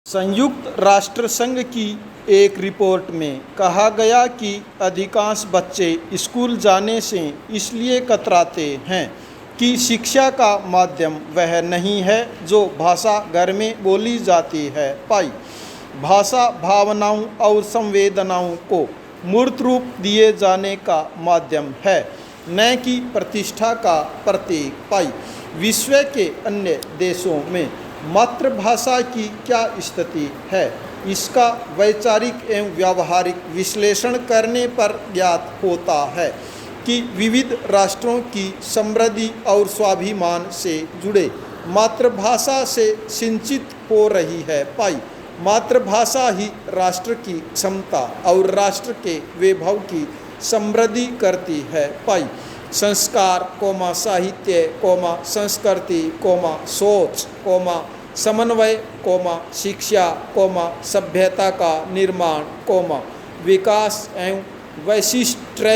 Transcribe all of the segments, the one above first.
संयुक्त राष्ट्र संघ की एक रिपोर्ट में कहा गया कि अधिकांश बच्चे स्कूल जाने से इसलिए कतराते हैं कि शिक्षा का माध्यम वह नहीं है जो भाषा घर में बोली जाती है। भाषा भावनाओं और संवेदनाओं को मूर्त रूप दिए जाने का माध्यम है, न कि प्रतिष्ठा का प्रतीक। विश्व के अन्य देशों में मातृभाषा की क्या स्थिति है, इसका वैचारिक एवं व्यावहारिक विश्लेषण करने पर ज्ञात होता है कि विविध राष्ट्रों की समृद्धि और स्वाभिमान से जुड़े मातृभाषा से सिंचित हो रही है। मातृभाषा ही राष्ट्र की क्षमता और राष्ट्र के वैभव की समृद्धि करती है। संस्कार, साहित्य, संस्कृति, सोच, समन्वय, शिक्षा, सभ्यता का निर्माण, विकास एवं वैशिष्ट्य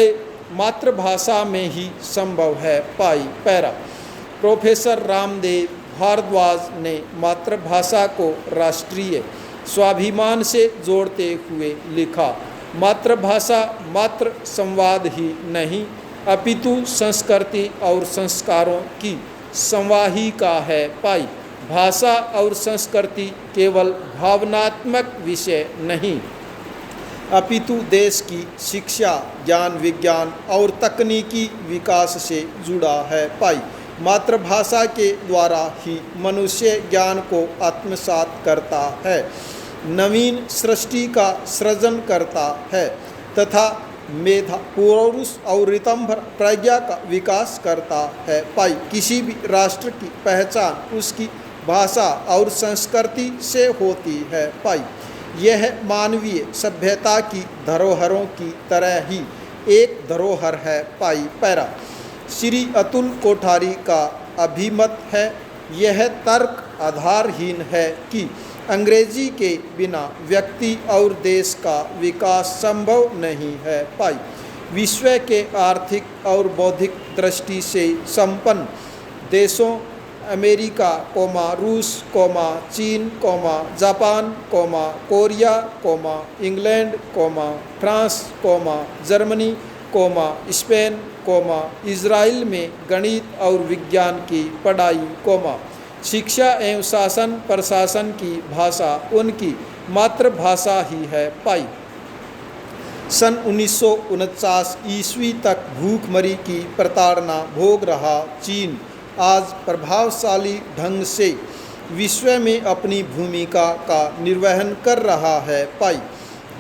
मातृभाषा में ही संभव है। पैरा प्रोफेसर रामदेव भारद्वाज ने मातृभाषा को राष्ट्रीय स्वाभिमान से जोड़ते हुए लिखा, मातृभाषा मात्र संवाद ही नहीं अपितु संस्कृति और संस्कारों की संवाहिका है। भाषा और संस्कृति केवल भावनात्मक विषय नहीं अपितु देश की शिक्षा, ज्ञान, विज्ञान और तकनीकी विकास से जुड़ा है। मातृभाषा के द्वारा ही मनुष्य ज्ञान को आत्मसात करता है, नवीन सृष्टि का सृजन करता है तथा मेधा, पुरुष और ऋतंभर प्रज्ञा का विकास करता है। किसी भी राष्ट्र की पहचान उसकी भाषा और संस्कृति से होती है। यह मानवीय सभ्यता की धरोहरों की तरह ही एक धरोहर है। पैरा श्री अतुल कोठारी का अभिमत है, यह तर्क आधारहीन है कि अंग्रेजी के बिना व्यक्ति और देश का विकास संभव नहीं है। विश्व के आर्थिक और बौद्धिक दृष्टि से संपन्न देशों अमेरिका, रूस, चीन, Japan, Korea, England, France, Germany, Spain, Israel में गणित और विज्ञान की पढ़ाई, शिक्षा एवं शासन प्रशासन की भाषा उनकी मातृभाषा ही है। सन 1949 ईस्वी तक भूखमरी की प्रताड़ना भोग रहा चीन आज प्रभावशाली ढंग से विश्व में अपनी भूमिका का निर्वहन कर रहा है।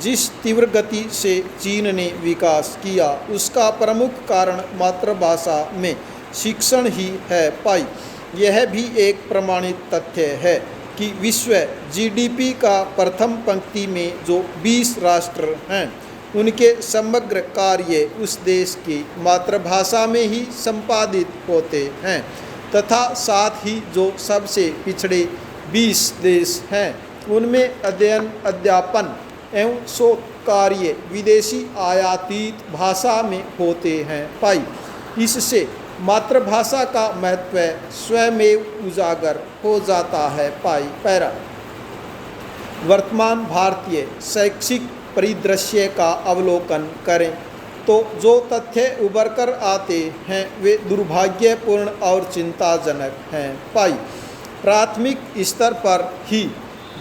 जिस तीव्र गति से चीन ने विकास किया उसका प्रमुख कारण मातृभाषा में शिक्षण ही है। यह भी एक प्रमाणित तथ्य है कि विश्व जीडीपी का प्रथम पंक्ति में जो 20 राष्ट्र हैं उनके समग्र कार्य उस देश की मातृभाषा में ही संपादित होते हैं तथा साथ ही जो सबसे पिछड़े 20 देश हैं उनमें अध्ययन, अध्यापन एवं शोध कार्य विदेशी आयातित भाषा में होते हैं। इससे मातृभाषा का महत्व स्वयमेव उजागर हो जाता है। पैरा वर्तमान भारतीय शैक्षिक परिदृश्य का अवलोकन करें तो जो तथ्य उभर कर आते हैं वे दुर्भाग्यपूर्ण और चिंताजनक हैं। प्राथमिक स्तर पर ही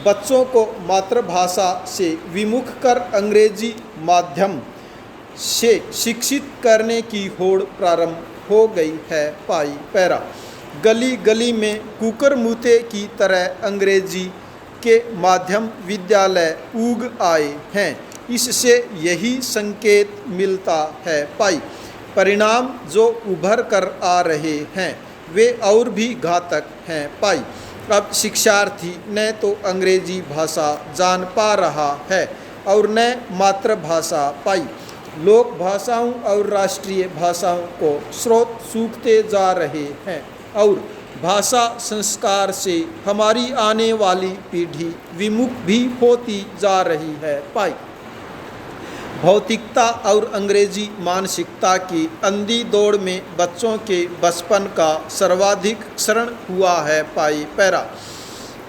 बच्चों को मातृभाषा से विमुख कर अंग्रेजी माध्यम से शिक्षित करने की होड़ प्रारंभ हो गई है। पैरा गली गली में कुकर मुते की तरह अंग्रेजी के माध्यम विद्यालय उग आए हैं, इससे यही संकेत मिलता है। परिणाम जो उभर कर आ रहे हैं वे और भी घातक हैं। अब शिक्षार्थी न तो अंग्रेजी भाषा जान पा रहा है और न मातृभाषा। लोक भाषाओं और राष्ट्रीय भाषाओं को स्रोत सूखते जा रहे हैं और भाषा संस्कार से हमारी आने वाली पीढ़ी विमुख भी होती जा रही है। भौतिकता और अंग्रेजी मानसिकता की अंधी दौड़ में बच्चों के बचपन का सर्वाधिक क्षरण हुआ है। पैरा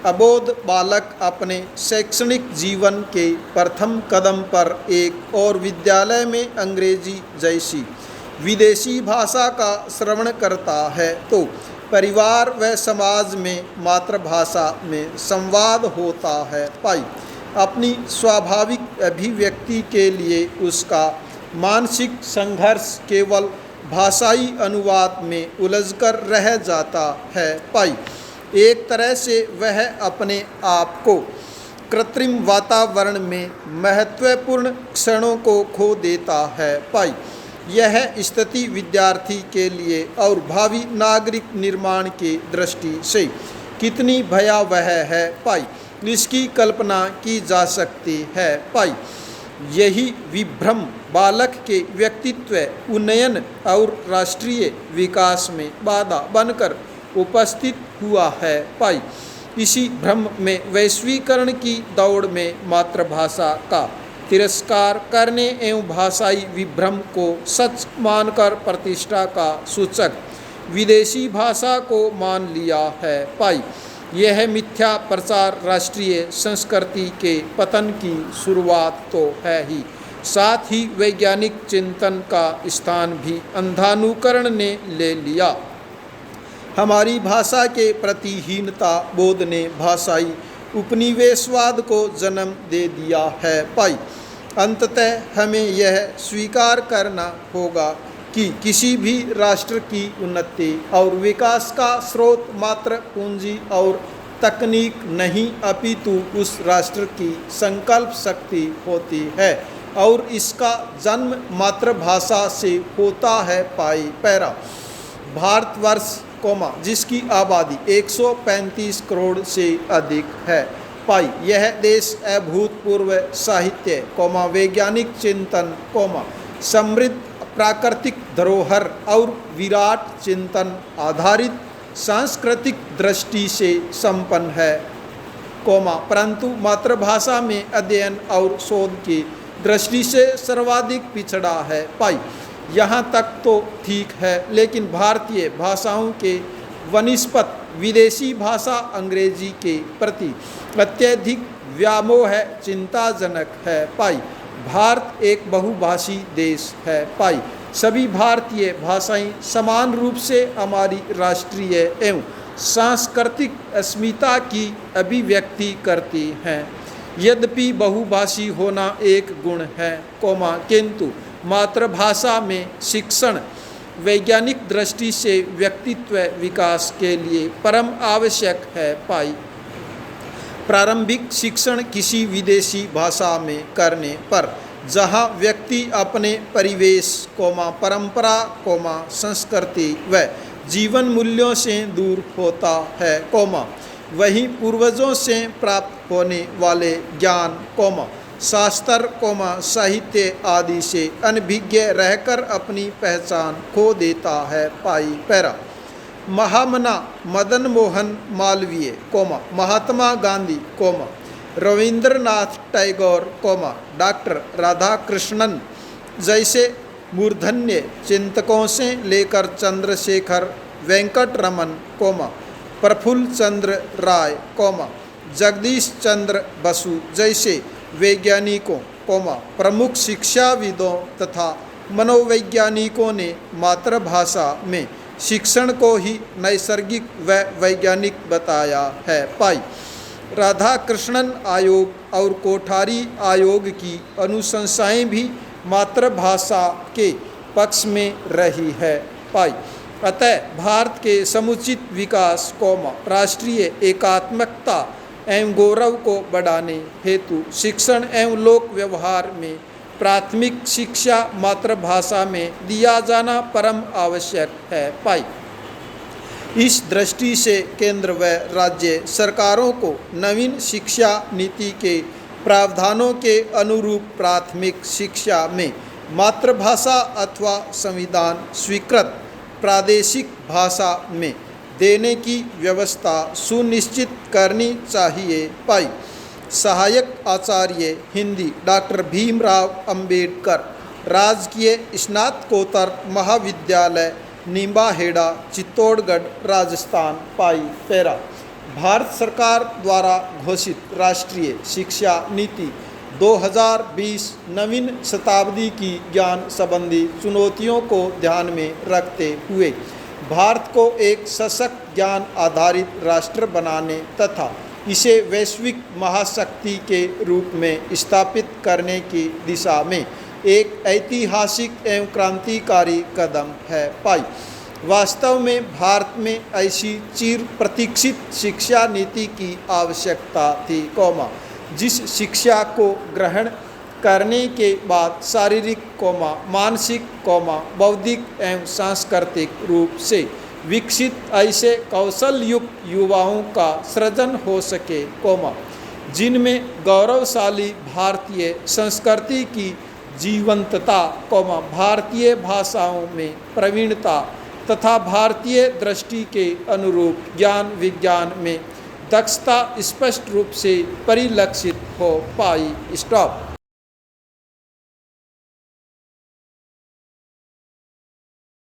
अबोध बालक अपने शैक्षणिक जीवन के प्रथम कदम पर एक और विद्यालय में अंग्रेजी जैसी विदेशी भाषा का श्रवण करता है तो परिवार व समाज में मातृभाषा में संवाद होता है। पाई अपनी स्वाभाविक अभिव्यक्ति के लिए उसका मानसिक संघर्ष केवल भाषाई अनुवाद में उलझकर रह जाता है। पाई एक तरह से वह अपने आप को कृत्रिम वातावरण में महत्वपूर्ण क्षणों को खो देता है। पाई यह स्थिति विद्यार्थी के लिए और भावी नागरिक निर्माण की दृष्टि से कितनी भयावह है। पाई इसकी कल्पना की जा सकती है। पाई यही विभ्रम बालक के व्यक्तित्व उन्नयन और राष्ट्रीय विकास में बाधा बनकर उपस्थित हुआ है। पाई इसी भ्रम में वैश्वीकरण की दौड़ में मातृभाषा का तिरस्कार करने एवं भाषाई विभ्रम को सच मानकर प्रतिष्ठा का सूचक विदेशी भाषा को मान लिया है। पाई यह मिथ्या प्रचार राष्ट्रीय संस्कृति के पतन की शुरुआत तो है ही, साथ ही वैज्ञानिक चिंतन का स्थान भी अंधानुकरण ने ले लिया। हमारी भाषा के प्रति हीनता बोध ने भाषाई उपनिवेशवाद को जन्म दे दिया है। पाई अंततः हमें यह स्वीकार करना होगा कि किसी भी राष्ट्र की उन्नति और विकास का स्रोत मात्र पूंजी और तकनीक नहीं अपितु उस राष्ट्र की संकल्प शक्ति होती है और इसका जन्म मातृभाषा से होता है। पाई पैरा भारतवर्ष जिसकी आबादी 135 करोड़ से अधिक है। पाई यह देश अभूतपूर्व साहित्य वैज्ञानिक चिंतन समृद्ध प्राकृतिक धरोहर और विराट चिंतन आधारित सांस्कृतिक दृष्टि से संपन्न है, परंतु मातृभाषा में अध्ययन और शोध की दृष्टि से सर्वाधिक पिछड़ा है। पाई यहाँ तक तो ठीक है, लेकिन भारतीय भाषाओं के वनिस्पत विदेशी भाषा अंग्रेजी के प्रति अत्यधिक व्यामोह चिंताजनक है। पाई भारत एक बहुभाषी देश है। पाई सभी भारतीय भाषाएं समान रूप से हमारी राष्ट्रीय एवं सांस्कृतिक अस्मिता की अभिव्यक्ति करती हैं। यद्यपि बहुभाषी होना एक गुण है, किंतु मातृभाषा में शिक्षण वैज्ञानिक दृष्टि से व्यक्तित्व विकास के लिए परम आवश्यक है। पाई प्रारंभिक शिक्षण किसी विदेशी भाषा में करने पर जहाँ व्यक्ति अपने परिवेश परंपरा संस्कृति व जीवन मूल्यों से दूर होता है, वहीं पूर्वजों से प्राप्त होने वाले ज्ञान शास्त्र साहित्य आदि से अनभिज्ञ रहकर अपनी पहचान खो देता है। पाई पैरा महामना मदन मोहन मालवीय महात्मा गांधी रविंद्रनाथ टैगोर डॉक्टर राधाकृष्णन जैसे मूर्धन्य चिंतकों से लेकर चंद्रशेखर वेंकटरमन प्रफुल्ल चंद्र राय जगदीश चंद्र बसु जैसे वैज्ञानिकों प्रमुख शिक्षाविदों तथा मनोवैज्ञानिकों ने मातृभाषा में शिक्षण को ही नैसर्गिक व वैज्ञानिक बताया है। पाई राधाकृष्णन आयोग और कोठारी आयोग की अनुशंसाएं भी मातृभाषा के पक्ष में रही है। पाई अतः भारत के समुचित विकास राष्ट्रीय एकात्मकता एवं गौरव को बढ़ाने हेतु शिक्षण एवं लोक व्यवहार में प्राथमिक शिक्षा मातृभाषा में दिया जाना परम आवश्यक है। पाई इस दृष्टि से केंद्र व राज्य सरकारों को नवीन शिक्षा नीति के प्रावधानों के अनुरूप प्राथमिक शिक्षा में मातृभाषा अथवा संविधान स्वीकृत प्रादेशिक भाषा में देने की व्यवस्था सुनिश्चित करनी चाहिए। पाई सहायक आचार्य हिंदी डॉक्टर भीमराव अंबेडकर राजकीय स्नातकोत्तर महाविद्यालय निम्बाहेड़ा चित्तौड़गढ़ राजस्थान। पाई पैरा भारत सरकार द्वारा घोषित राष्ट्रीय शिक्षा नीति 2020 नवीन शताब्दी की ज्ञान संबंधी चुनौतियों को ध्यान में रखते हुए भारत को एक सशक्त ज्ञान आधारित राष्ट्र बनाने तथा इसे वैश्विक महाशक्ति के रूप में स्थापित करने की दिशा में एक ऐतिहासिक एवं क्रांतिकारी कदम है पाई। वास्तव में भारत में ऐसी चिर प्रतीक्षित शिक्षा नीति की आवश्यकता थी, जिस शिक्षा को ग्रहण करने के बाद शारीरिक, मानसिक, बौद्धिक एवं सांस्कृतिक रूप से विकसित ऐसे कौशल युक्त युवाओं का सृजन हो सके, जिनमें गौरवशाली भारतीय संस्कृति की जीवंतता, भारतीय भाषाओं में प्रवीणता तथा भारतीय दृष्टि के अनुरूप ज्ञान विज्ञान में दक्षता स्पष्ट रूप से परिलक्षित हो पाई। स्टॉप।